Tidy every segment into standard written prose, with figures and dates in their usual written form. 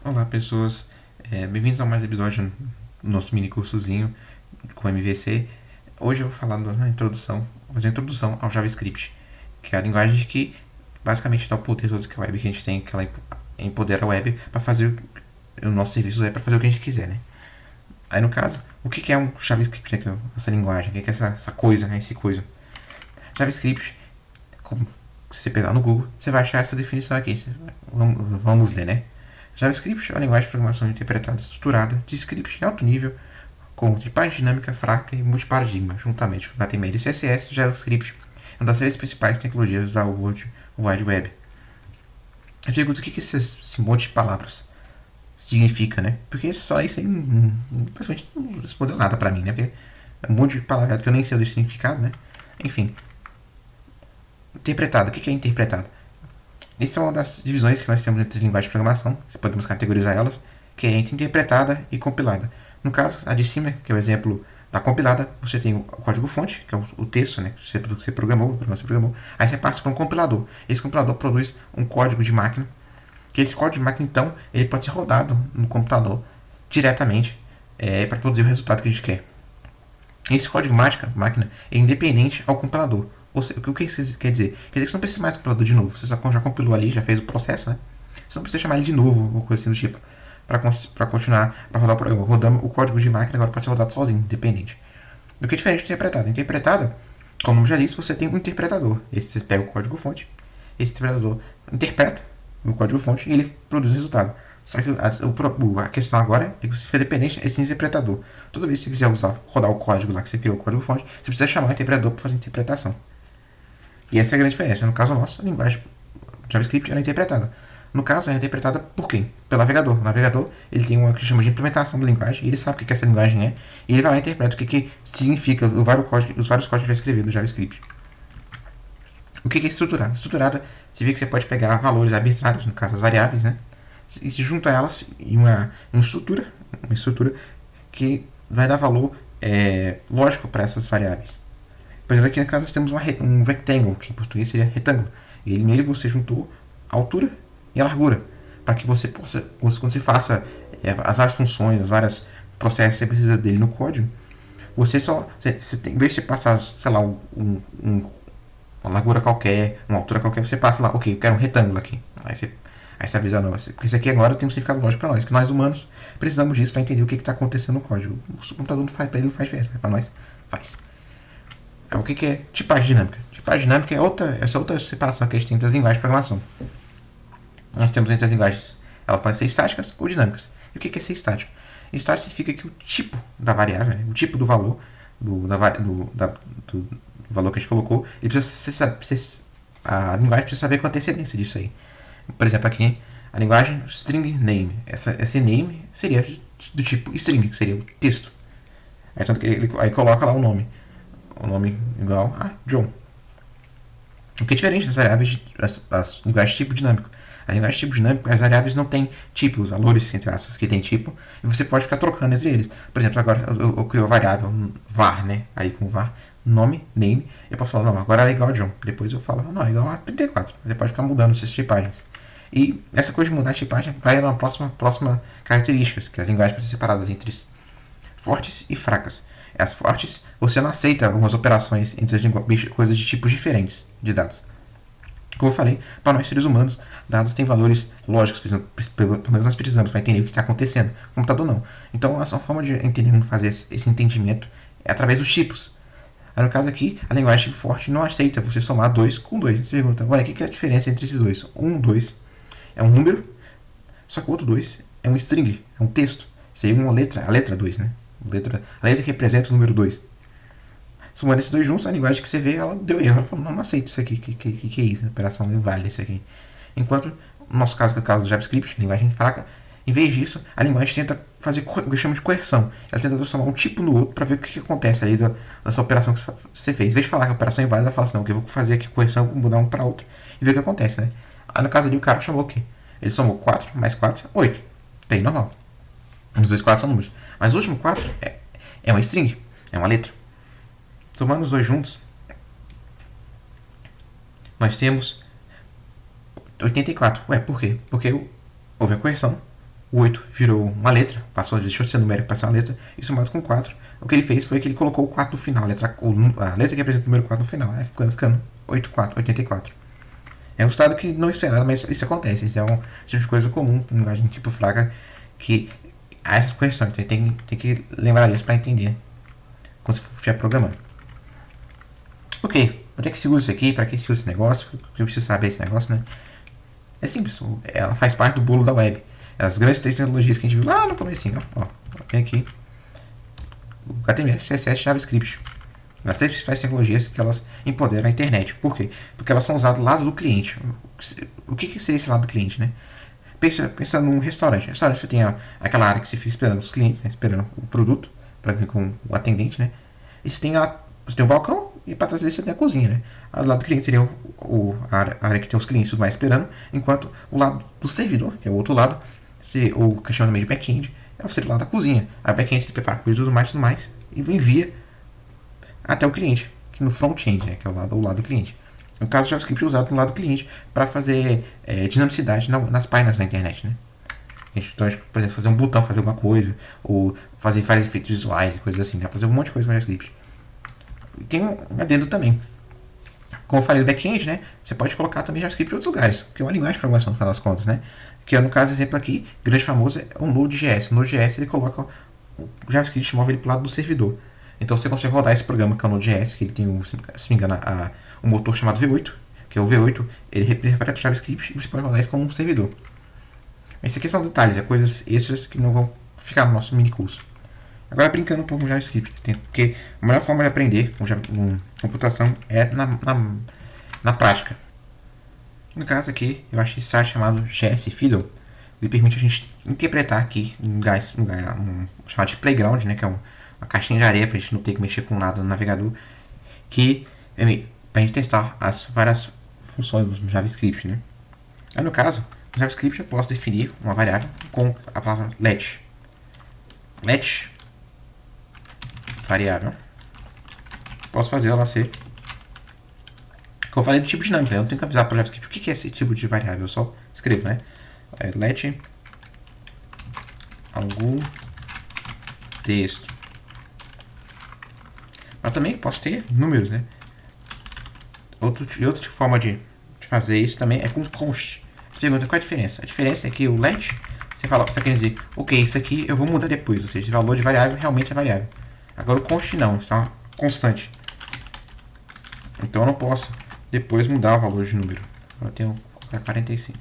Olá, pessoas. Bem-vindos a mais um episódio do nosso mini cursozinho com MVC. Hoje eu vou falar na introdução, fazer a introdução ao JavaScript, que é a linguagem que basicamente dá o poder todo que a web que a gente tem, que ela empodera a web para fazer o nosso serviço web para fazer o que a gente quiser, né? Aí no caso, o que é um JavaScript, né? Que é essa linguagem, o que é essa coisa, né? Esse coisa. JavaScript, como se você pegar no Google, você vai achar essa definição aqui. Vamos ler, né? JavaScript é uma linguagem de programação interpretada estruturada de script em alto nível, com tipagem dinâmica fraca e multiparadigma, juntamente com HTML e CSS. JavaScript é uma das três principais tecnologias da World Wide Web. Eu pergunto o que esse monte de palavras significa, né? Porque só isso aí basicamente não respondeu nada pra mim, né? Porque é um monte de palavra que eu nem sei o significado, né? Enfim. Interpretado. O que é interpretado? Essa é uma das divisões que nós temos entre as linguagens de programação, você podemos categorizar elas, que é entre interpretada e compilada. No caso, a de cima, que é o exemplo da compilada, você tem o código-fonte, que é o texto, né, que você programou, aí você passa para um compilador. Esse compilador produz um código de máquina, que esse código de máquina, então, ele pode ser rodado no computador diretamente para produzir o resultado que a gente quer. Esse código máquina é independente ao compilador. O que isso quer dizer? Quer dizer que você não precisa mais do compilador de novo. Você já compilou ali, já fez o processo, né? Você não precisa chamar ele de novo, ou coisa assim do tipo. Para continuar, para rodar o programa. Rodando o código de máquina agora pode ser rodado sozinho, independente. O que é diferente de interpretada? Interpretada, como eu já disse, você tem um interpretador. Esse você pega o código-fonte, esse interpretador interpreta o código-fonte e ele produz o resultado. Só que a questão agora é que você fica dependente desse interpretador. Toda vez que você quiser rodar o código lá que você criou o código-fonte, você precisa chamar o interpretador para fazer a interpretação. E essa é a grande diferença. No caso nosso, a linguagem JavaScript era interpretada. No caso, é interpretada por quem? Pelo navegador. O navegador ele tem uma que chama de implementação da linguagem, e ele sabe o que essa linguagem é, e ele vai lá e interpreta o que significa os vários códigos que vai escrever no JavaScript. O que é estruturado? Estruturado, você vê que você pode pegar valores arbitrários, no caso as variáveis, né? E se junta elas em uma estrutura que vai dar valor lógico para essas variáveis. Por exemplo, aqui na casa nós temos um rectangle, que em português seria retângulo. E nele você juntou a altura e a largura, para que você possa, quando você faça as várias funções, os vários processos que você precisa dele no código, em vez de você passar, sei lá, uma largura qualquer, uma altura qualquer, você passa lá, ok, eu quero um retângulo aqui. Aí você avisa, não, porque isso aqui agora tem um significado lógico para nós, que nós humanos precisamos disso para entender o que está acontecendo no código. O computador não faz, para ele não faz diferença, mas para nós faz. O que é tipagem dinâmica? Tipagem dinâmica é essa outra separação que a gente tem entre as linguagens de programação. Nós temos entre as linguagens, elas podem ser estáticas ou dinâmicas. E o que é ser estático? Estático significa que o tipo da variável, né, o tipo do valor, do valor que a gente colocou, ele a linguagem precisa saber com antecedência disso aí. Por exemplo, aqui, a linguagem string name. Esse name seria do tipo string, que seria o texto. Aí, tanto que ele coloca lá o nome igual a John. O que é diferente das variáveis, as linguagens de tipo dinâmico. As linguagens de tipo dinâmico, as variáveis não têm tipo, os valores, entre aspas, que tem tipo, e você pode ficar trocando entre eles. Por exemplo, agora eu crio a variável var, né? Aí com var, name, eu posso falar, não, agora é igual a John. Depois eu falo, não, é igual a 34. Você pode ficar mudando essas tipagens. E essa coisa de mudar a tipagem vai na próxima característica, que as linguagens podem ser separadas entre fortes e fracas. As fortes, você não aceita algumas operações entre as coisas de tipos diferentes de dados. Como eu falei, para nós seres humanos, dados têm valores lógicos, pelo menos nós precisamos para entender o que está acontecendo. O computador não. Então, a forma de entender como fazer esse entendimento é através dos tipos. Aí, no caso aqui, a linguagem tipo forte não aceita você somar 2 com 2. Você pergunta, olha, o que é a diferença entre esses dois? 2 é um número, só que o outro 2 é um string, é um texto. Seria uma letra, a letra 2, né? A letra que representa o número 2. Somando esses dois juntos, a linguagem que você vê, ela deu erro. Ela falou, não aceito isso aqui, que é isso? A operação não vale isso aqui. Enquanto, no nosso caso, que é o caso do JavaScript, linguagem fraca, em vez disso, a linguagem tenta fazer o que chama de coerção. Ela tenta transformar um tipo no outro para ver o que acontece ali dessa operação que você fez. Em vez de falar que a operação é inválida, ela fala assim, não, que eu vou fazer aqui coerção, vou mudar um para outro e ver o que acontece, né? Aí, no caso ali, o cara chamou o quê? Ele somou 4 mais 4, 8. Tem normal. Os dois 4 são números. Mas o último 4 é uma string, é uma letra. Somando os dois juntos, nós temos 84. Ué, por quê? Porque houve a correção o 8 virou uma letra, deixou de ser numérico para ser uma letra, e somado com 4, o que ele fez foi que ele colocou o 4 no final, a letra que representa o número 4 no final, ficando 84. É um resultado que não esperava, mas isso acontece, isso é um tipo de coisa comum em linguagem tipo fraca, que há essas correções, então tem que lembrar disso para entender quando você estiver programando. Ok, onde é que se usa isso aqui? Para que se usa esse negócio? Porque eu preciso saber esse negócio, né? É simples, ela faz parte do bolo da web. As grandes três tecnologias que a gente viu lá no comecinho, ó. Vem aqui. O HTML, CSS, JavaScript. As três principais tecnologias que elas empoderam a internet. Por quê? Porque elas são usadas do lado do cliente. O que seria esse lado do cliente, né? Pensa num restaurante. No restaurante você tem aquela área que você fica esperando os clientes, né? Esperando o produto para vir com o atendente, né? E você tem o balcão e para trás dele você tem a cozinha, né? O lado do cliente seria a área que tem os clientes mais esperando, enquanto o lado do servidor, que é o outro lado, o que chama também de back-end, é o lado da cozinha. A back-end prepara coisa e tudo mais, e envia até o cliente, que no front-end, né? Que é o lado do cliente. No caso, o JavaScript é usado no lado do cliente para fazer dinamicidade nas páginas da internet, né? Então, por exemplo, fazer um botão, fazer alguma coisa, ou fazer vários efeitos visuais e coisas assim, né? Fazer um monte de coisa com JavaScript. E tem um adendo também. Como eu falei do back-end, né? Você pode colocar também JavaScript em outros lugares, que é uma linguagem de programação, no final das contas, né? Que é, no caso, exemplo aqui, grande famoso é o Node.js. O Node.js, ele coloca o JavaScript, move ele para o lado do servidor. Então você consegue rodar esse programa que é o Node.js, que ele tem, se me engano, um motor chamado V8, que é o V8, ele interpreta o JavaScript e você pode rodar isso como um servidor. Mas isso aqui são detalhes, coisas extras que não vão ficar no nosso mini curso. Agora brincando um pouco com JavaScript, porque a melhor forma de aprender com computação é na prática. No caso aqui, eu achei esse site chamado GS Fiddle. Ele permite a gente interpretar aqui um chamado de playground, né, que é uma caixinha de areia para a gente não ter que mexer com nada no navegador, que para a gente testar as várias funções do JavaScript, né? Aí no caso, no JavaScript eu posso definir uma variável com a palavra let. Let variável. Posso fazer ela ser, como eu falei, do tipo dinâmico, né? Eu não tenho que avisar para o JavaScript o que é esse tipo de variável, eu só escrevo, né? Let algum texto. Mas também posso ter números, né? Outra forma de fazer isso também é com const. Você pergunta qual é a diferença? A diferença é que o let, você quer dizer, ok, isso aqui eu vou mudar depois, ou seja, o valor de variável realmente é variável. Agora o const não, isso é uma constante. Então eu não posso depois mudar o valor de número. Agora eu tenho que colocar 45.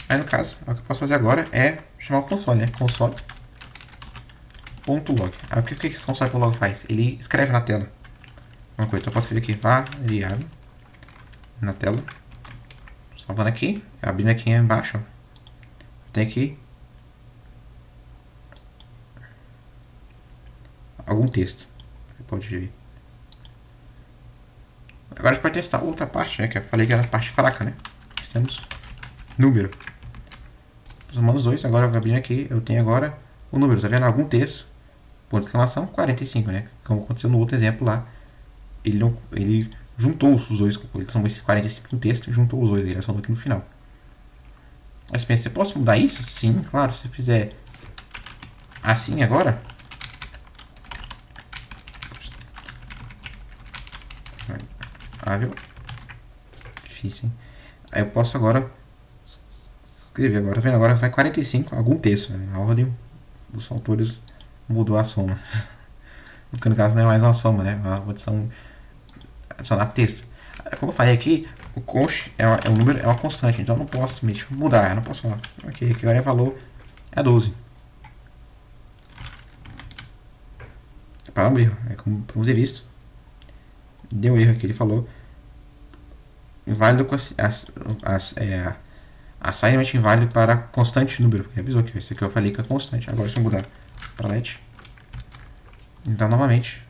Aí no caso, o que eu posso fazer agora é chamar o console, né? Console.log. Aí o que esse console.log faz? Ele escreve na tela uma coisa. Então eu posso escrever aqui variável na tela. Salvando aqui, abrindo aqui embaixo. Ó. Tem aqui algum texto. Você pode ver. Agora a gente pode testar outra parte, né? Que eu falei que era a parte fraca, né? Nós temos número. Somando os dois, agora eu vou abrir aqui, eu tenho agora o número, tá vendo? Algum texto, ponto de exclamação, 45, né? Como aconteceu no outro exemplo lá. Ele juntou os dois, eles são esse 45 no texto e juntou os dois, ele só aqui no final. Mas pensa, você pode mudar isso? Sim, claro, se eu fizer assim agora. Viu? Difícil, hein? Aí eu posso agora escrever agora, tá vendo? Agora vai 45, algum texto, né? A ordem dos autores mudou a soma. Porque no caso não é mais uma soma, né? Uma adição, adicionar texto. Como eu falei aqui, o const é um número, é uma constante, então eu não posso mudar, eu não posso falar. Ok, aqui agora é valor é 12. Para um erro, é como podemos ter visto. Deu erro aqui, ele falou inválido com assignment inválido para constante número. Porque avisou que esse aqui eu falei que é constante. Agora se eu mudar para let, então novamente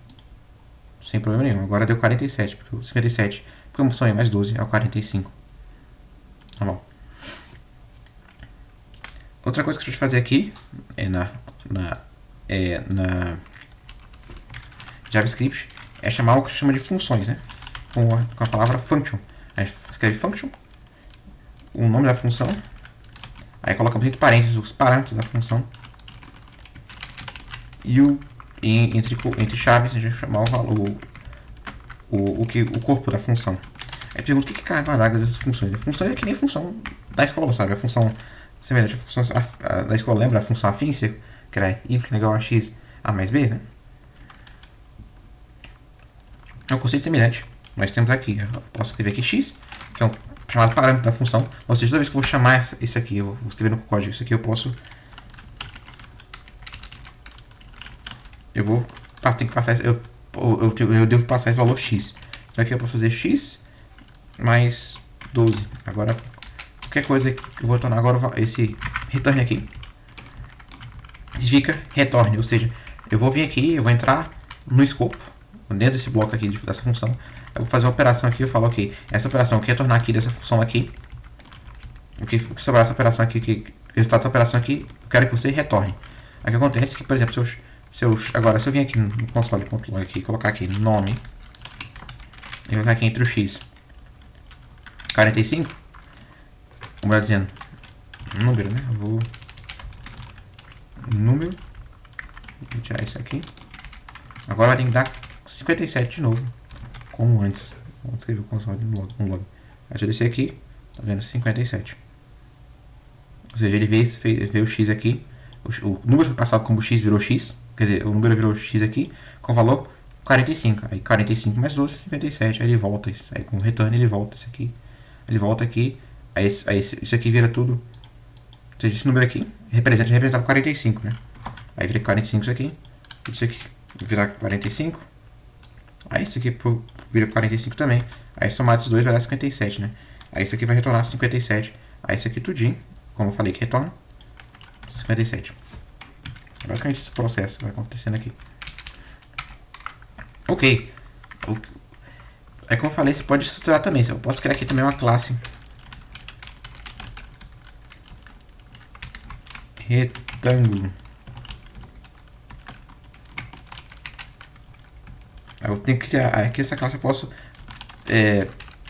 sem problema nenhum. Agora deu 47, porque o 57, porque a função é mais 12 é o 45. Tá bom. Outra coisa que a gente vai fazer aqui é na JavaScript é chamar o que chama de funções, né? Com a palavra function. A gente escreve function, o nome da função, aí colocamos entre parênteses os parâmetros da função e entre chaves a gente vai chamar o valor, o corpo da função. Aí pergunta o que é carga d'água dessas funções. A função é que nem a função da escola, sabe? A função semelhante à função da escola, lembra? A função afim, que era y igual a x a mais b, né? É um conceito semelhante. Nós temos aqui, eu posso escrever aqui x, que é um chamado parâmetro da função. Ou seja, toda vez que eu vou chamar isso aqui, eu vou escrever no código isso aqui, eu posso... Tenho que passar... Eu devo passar esse valor x. Então aqui eu posso fazer x mais 12. Agora, qualquer coisa que eu vou retornar agora, esse return aqui significa retorne, ou seja, eu vou vir aqui, eu vou entrar no escopo, dentro desse bloco aqui, dessa função, eu vou fazer uma operação aqui, eu falo, ok, essa operação eu quero retornar aqui dessa função aqui, o que sobrar essa operação aqui, o resultado dessa operação aqui, eu quero que você retorne. Aí o que acontece é que, por exemplo, se eu vir aqui no console.log aqui, colocar aqui nome, e colocar aqui entre o x 45, como eu dizendo, número, né? Eu vou número, vou tirar isso aqui. Agora vai ter que dar 57 de novo, como antes. Vamos escrever o console no log. Aí eu descer aqui, tá vendo? 57. Ou seja, ele veio o x aqui, o número foi passado como x virou x, quer dizer, o número virou x aqui, com valor 45. Aí 45 mais 12, 57. Aí ele volta isso. Aí com o return ele volta isso aqui. Ele volta aqui. Aí isso aqui vira tudo. Ou seja, esse número aqui representa 45, né? Aí vira 45 isso aqui. Isso aqui vira 45. Aí isso aqui vira 45 também. Aí somado esses dois vai dar 57, né? Aí isso aqui vai retornar 57. Aí isso aqui tudinho, como eu falei que retorna, 57. É basicamente esse processo que vai acontecendo aqui. Ok. Aí como eu falei, você pode estruturar também. Eu posso criar aqui também uma classe retângulo. Eu tenho que criar aqui essa classe, eu posso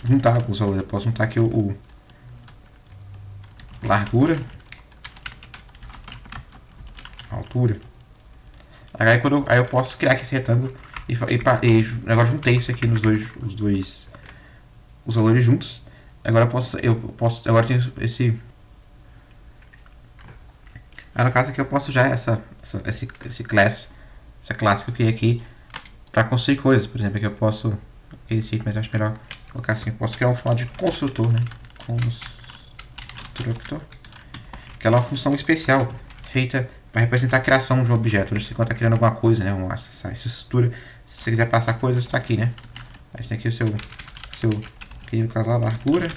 juntar os valores. Eu posso juntar aqui o largura, altura. Aí eu posso criar aqui esse retângulo e agora juntei isso aqui nos os valores juntos. Agora agora tenho esse. Aí no caso aqui eu posso já essa classe que eu criei aqui para construir coisas. Por exemplo, aqui eu posso mas eu acho melhor colocar assim, eu posso criar um formato de construtor, né? Construtor, que é uma função especial feita para representar a criação de um objeto. Você quando está criando alguma coisa, né? Essa estrutura, se você quiser passar coisas, está aqui, né? Aí você tem aqui o seu que no caso a largura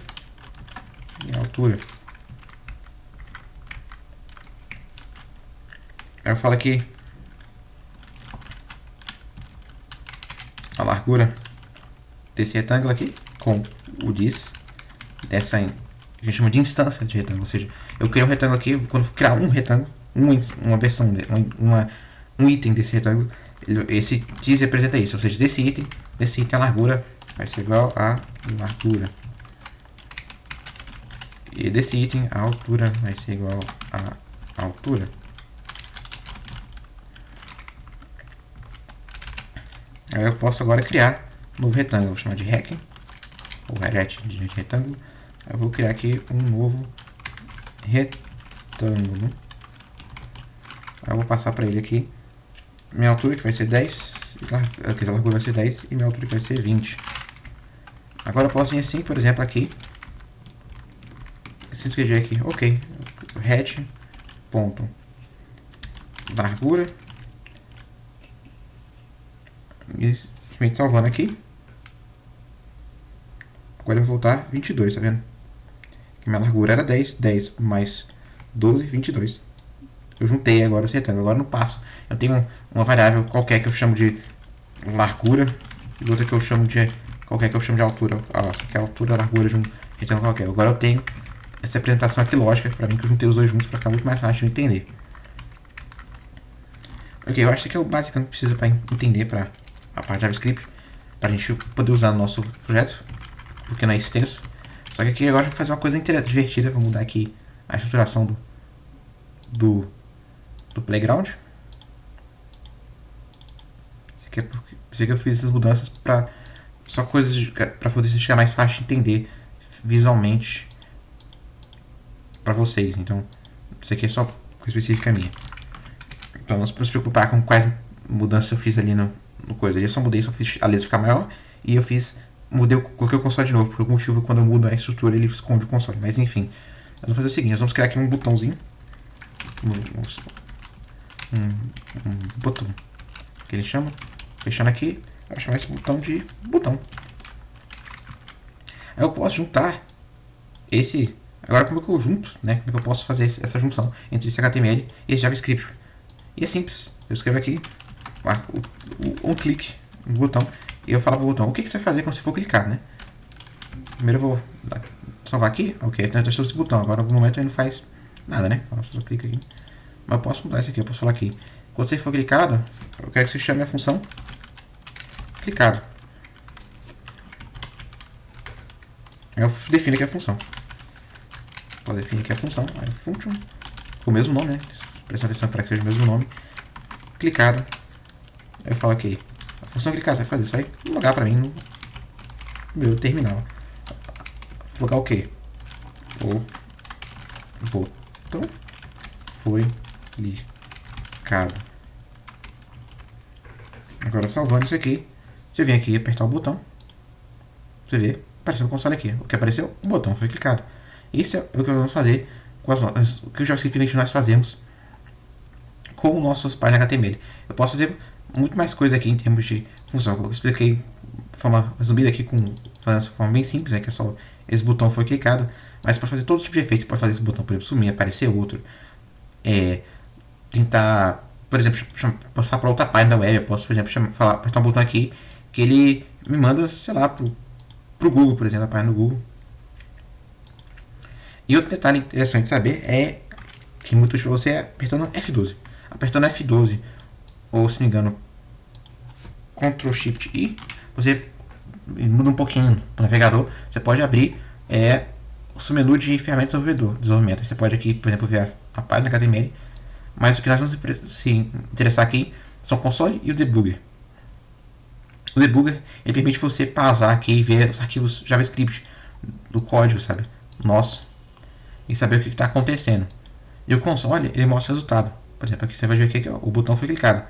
e a altura. Aí eu falo aqui a largura desse retângulo aqui com o dessa a gente chama de instância de retângulo, ou seja, eu criei um retângulo aqui, quando for criar um retângulo, uma versão, um item desse retângulo, esse diz representa isso, ou seja, desse item a largura vai ser igual a largura, e desse item a altura vai ser igual a altura. Aí eu posso agora criar um novo retângulo, vou chamar de rec, ou arete de retângulo. Eu vou criar aqui um novo retângulo. Aí eu vou passar para ele aqui minha altura, que vai ser 10, aqui a largura vai ser 10 e minha altura que vai ser 20. Agora eu posso vir assim, por exemplo, aqui, escrever aqui, ok, head, ponto, largura, e simplesmente salvando aqui. Agora eu vou voltar 22, tá vendo? Minha largura era 10 mais 12, 22. Eu juntei agora esse retângulo. Agora no passo eu tenho uma variável qualquer que eu chamo de largura e outra que eu chamo de qualquer que eu chamo de altura. Essa aqui é a altura, a largura de um retângulo qualquer. Agora eu tenho essa representação aqui lógica para mim, que eu juntei os dois juntos para ficar muito mais fácil de entender. Ok, eu acho que é o básico que precisa para entender para a parte de JavaScript, para a gente poder usar no nosso projeto porque não é extenso. Só que aqui agora eu vou fazer uma coisa divertida. Vou mudar aqui a estruturação do playground. Isso aqui eu fiz essas mudanças para só coisas para poder ficar mais fácil de entender visualmente para vocês. Então, isso aqui é só coisa específica minha. Então, não se preocupar com quais mudanças eu fiz ali no coisa. Eu só mudei, só fiz a letra ficar maior e eu coloquei o console de novo. Por algum motivo, quando eu mudo a estrutura, ele esconde o console. Mas enfim, nós vamos fazer o seguinte: nós vamos criar aqui um botãozinho. Um botão que ele chama. Fechando aqui, eu vou chamar esse botão de botão. Aí eu posso juntar esse. Agora, como é que eu junto, né? Como é que eu posso fazer essa junção entre esse HTML e esse JavaScript? E é simples. Eu escrevo aqui um clique no botão e eu falo pro botão o que você vai fazer quando você for clicar, né? Primeiro eu vou salvar aqui. Ok, então eu estou esse botão. Agora, no momento ele não faz nada, né? Eu só clico aqui. Mas eu posso mudar isso aqui. Eu posso falar aqui. Quando você for clicado, eu quero que você chame a função clicado. Eu defino aqui a função. Posso definir aqui a função. Aí, function, com o mesmo nome, né? Presta atenção para que seja o mesmo nome. Clicado. Aí eu falo aqui. A função clicada, você vai fazer isso aí. Logar para mim no meu terminal. Vou logar o quê? O botão foi clicado. Agora salvando isso aqui. Se eu vim aqui e apertar o botão, você vê aparecendo o console aqui. O que apareceu? O botão foi clicado. Isso é o que nós vamos fazer com o que o JavaScript nós fazemos com o nosso página HTML. Eu posso fazer muito mais coisa aqui em termos de função. Eu expliquei de forma resumida aqui, falando de forma bem simples, né, que é só esse botão foi clicado. Mas para fazer todo tipo de efeito, você pode fazer esse botão, por exemplo, sumir, aparecer outro. Tentar, por exemplo, passar para outra página da web. Eu posso, por exemplo, apertar um botão aqui que ele me manda, sei lá, pro Google, por exemplo, a página do Google. E outro detalhe interessante de saber é que muito útil para você é apertando F12. Apertando F12, ou se não me engano, Ctrl Shift I, você muda um pouquinho o navegador. Você pode abrir o seu menu de ferramentas de desenvolvimento. Você pode aqui, por exemplo, ver a página HTML. Mas o que nós vamos se interessar aqui são o console e o debugger. O debugger ele permite você pausar aqui e ver os arquivos JavaScript do código, sabe? Nosso. E saber o que está acontecendo. E o console ele mostra o resultado. Por exemplo, aqui você vai ver que o botão foi clicado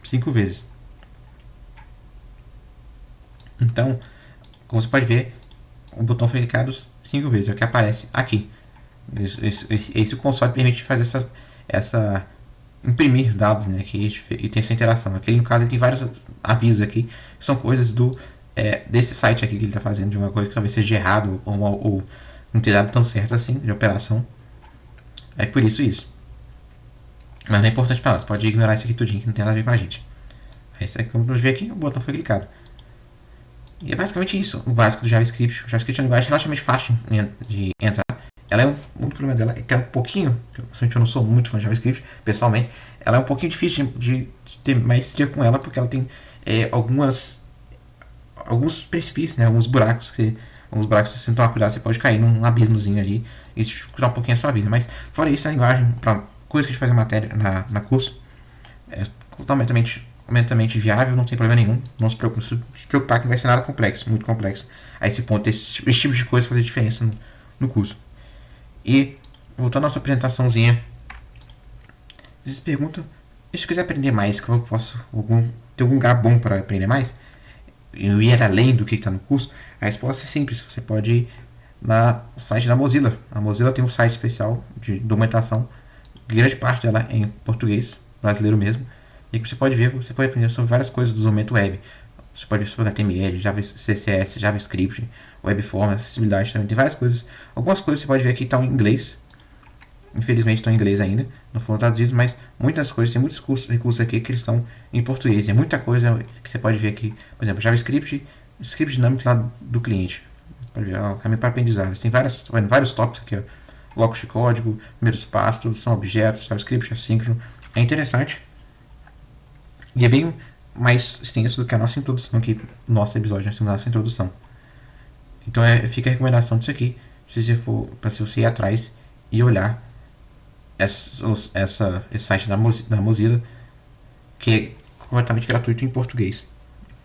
5 vezes. Então, como você pode ver, o botão foi clicado 5 vezes. É o que aparece aqui. Esse console permite fazer essa imprimir dados, né, aqui, e tem essa interação. Aqui no caso ele tem vários avisos aqui, que são coisas desse site aqui que ele está fazendo, de uma coisa que talvez seja errado ou não ter dado tão certo assim de operação. É por isso. Mas não é importante para nós, pode ignorar isso aqui tudinho que não tem nada a ver com a gente. Esse aqui, como você vê aqui, o botão foi clicado. E é basicamente isso, o básico do JavaScript. O JavaScript é uma linguagem relativamente fácil de entrar. Ela o único problema dela é que é um pouquinho, eu não sou muito fã de JavaScript, pessoalmente, ela é um pouquinho difícil de ter maestria com ela, porque ela tem alguns precipícios, né, alguns buracos que se você não tomar cuidado, você pode cair num abismozinho ali e dificultar um pouquinho a sua vida. Mas fora isso, a linguagem, para coisa que a gente faz na curso, é completamente viável, não tem problema nenhum. Não se preocupar que não vai ser nada complexo, muito complexo. A esse ponto, esse tipo de coisa fazer diferença no curso. E, voltando à nossa apresentaçãozinha, vocês se perguntam, e se eu quiser aprender mais, como eu posso ter algum lugar bom para aprender mais? Eu ir além do que está no curso? A resposta é simples, você pode ir no site da Mozilla. A Mozilla tem um site especial de documentação, grande parte dela é em português, brasileiro mesmo, e você pode aprender sobre várias coisas do desenvolvimento web. Você pode ver sobre HTML, CSS, JavaScript, webform, acessibilidade também. Tem várias coisas. Algumas coisas você pode ver que estão em inglês. Infelizmente estão em inglês ainda. Não foram traduzidos, mas muitas coisas. Tem muitos recursos aqui que eles estão em português. E é muita coisa que você pode ver aqui. Por exemplo, JavaScript, script dinâmico lá do cliente. Você pode ver o caminho para aprendizado. Tem vários tópicos aqui. Blocos de código, primeiros passos, introdução a objetos, JavaScript, assíncrono. É interessante. E é bem mais extenso do que a nossa introdução aqui, nosso episódio, nossa introdução. Então fica a recomendação disso aqui, se você ir atrás e olhar esse site da Mozilla, que é completamente gratuito em português.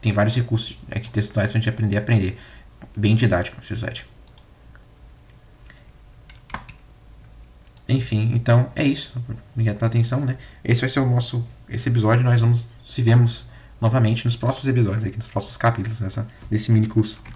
Tem vários recursos aqui textuais pra gente aprender. Bem didático esse site. Enfim, então é isso. Obrigado pela atenção, né? Esse vai ser esse episódio. Nós se vemos novamente nos próximos episódios, aqui nos próximos capítulos desse mini curso.